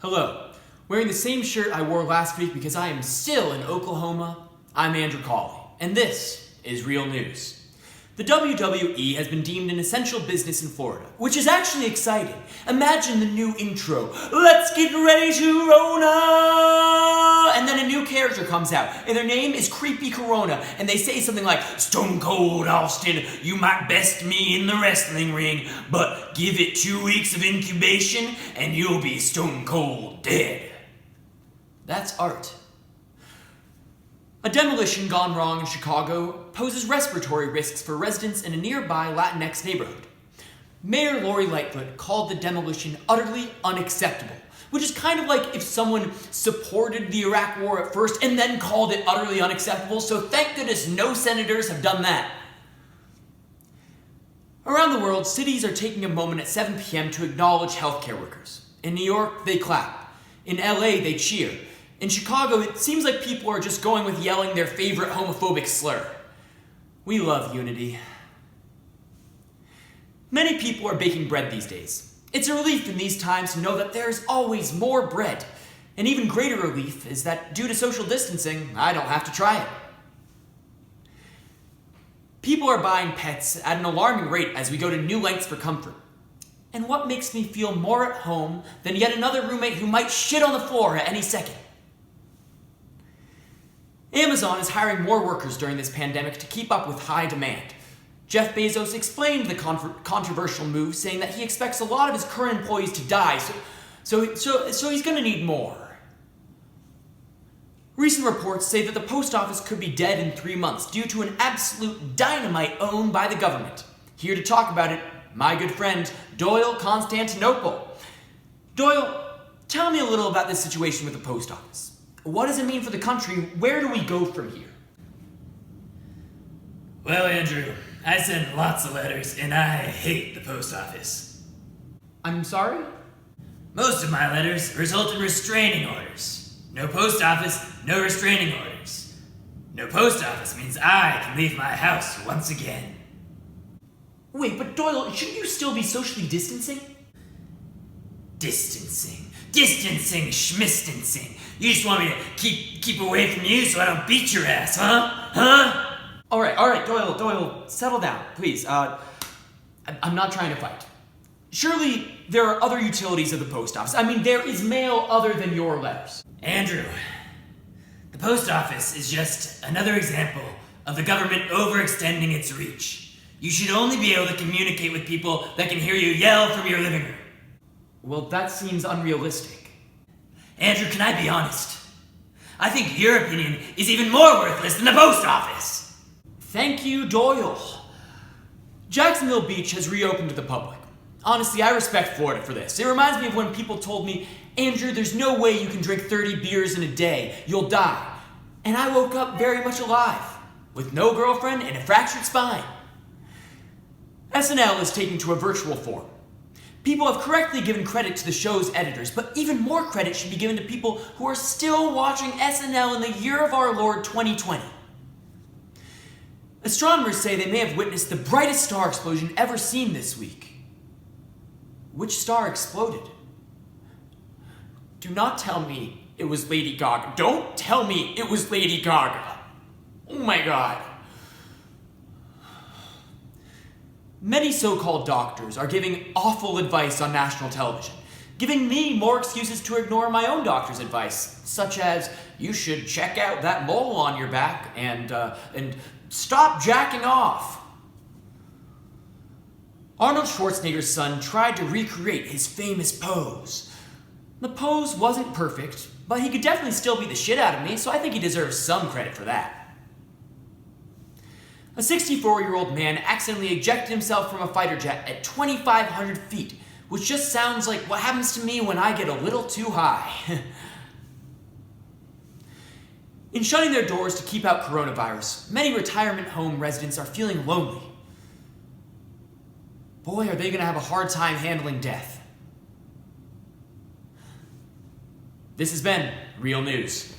Hello. Wearing the same shirt I wore last week because I am still in Oklahoma, I'm Andrew Cawley, and this is Real News. The WWE has been deemed an essential business in Florida, which is actually exciting. Imagine the new intro, "Let's get ready to Rona!" And then a new character comes out, and their name is Creepy Corona, and they say something like, "Stone Cold Austin, you might best me in the wrestling ring, but give it 2 weeks of incubation, and you'll be stone cold dead." That's art. A demolition gone wrong in Chicago poses respiratory risks for residents in a nearby Latinx neighborhood. Mayor Lori Lightfoot called the demolition utterly unacceptable, which is kind of like if someone supported the Iraq War at first and then called it utterly unacceptable, so thank goodness no senators have done that. Around the world, cities are taking a moment at 7 p.m. to acknowledge healthcare workers. In New York, they clap. In LA, they cheer. In Chicago, it seems like people are just going with yelling their favorite homophobic slur. We love unity. Many people are baking bread these days. It's a relief in these times to know that there's always more bread. An even greater relief is that due to social distancing, I don't have to try it. People are buying pets at an alarming rate as we go to new lengths for comfort. And what makes me feel more at home than yet another roommate who might shit on the floor at any second? Amazon is hiring more workers during this pandemic to keep up with high demand. Jeff Bezos explained the controversial move, saying that he expects a lot of his current employees to die, so he's going to need more. Recent reports say that the post office could be dead in 3 months due to an absolute dynamite owned by the government. Here to talk about it, my good friend Doyle Constantinople. Doyle, tell me a little about this situation with the post office. What does it mean for the country? Where do we go from here? Well, Andrew, I send lots of letters, and I hate the post office. I'm sorry? Most of my letters result in restraining orders. No post office, no restraining orders. No post office means I can leave my house once again. Wait, but Doyle, shouldn't you still be socially distancing? Distancing, schmistancing. You just want me to keep away from you so I don't beat your ass, huh? All right, Doyle, settle down, please. I'm not trying to fight. Surely there are other utilities of the post office. I mean, there is mail other than your letters. Andrew, the post office is just another example of the government overextending its reach. You should only be able to communicate with people that can hear you yell from your living room. Well, that seems unrealistic. Andrew, can I be honest? I think your opinion is even more worthless than the post office. Thank you, Doyle. Jacksonville Beach has reopened to the public. Honestly, I respect Florida for this. It reminds me of when people told me, "Andrew, there's no way you can drink 30 beers in a day. You'll die." And I woke up very much alive, with no girlfriend and a fractured spine. SNL is taking to a virtual form. People have correctly given credit to the show's editors, but even more credit should be given to people who are still watching SNL in the year of our Lord 2020. Astronomers say they may have witnessed the brightest star explosion ever seen this week. Which star exploded? Do not tell me it was Lady Gaga. Don't tell me it was Lady Gaga. Oh my God. Many so-called doctors are giving awful advice on national television, giving me more excuses to ignore my own doctor's advice, such as, you should check out that mole on your back and stop jacking off. Arnold Schwarzenegger's son tried to recreate his famous pose. The pose wasn't perfect, but he could definitely still beat the shit out of me, so I think he deserves some credit for that. A 64-year-old man accidentally ejected himself from a fighter jet at 2,500 feet, which just sounds like what happens to me when I get a little too high. In shutting their doors to keep out coronavirus, many retirement home residents are feeling lonely. Boy, are they going to have a hard time handling death. This has been Real News.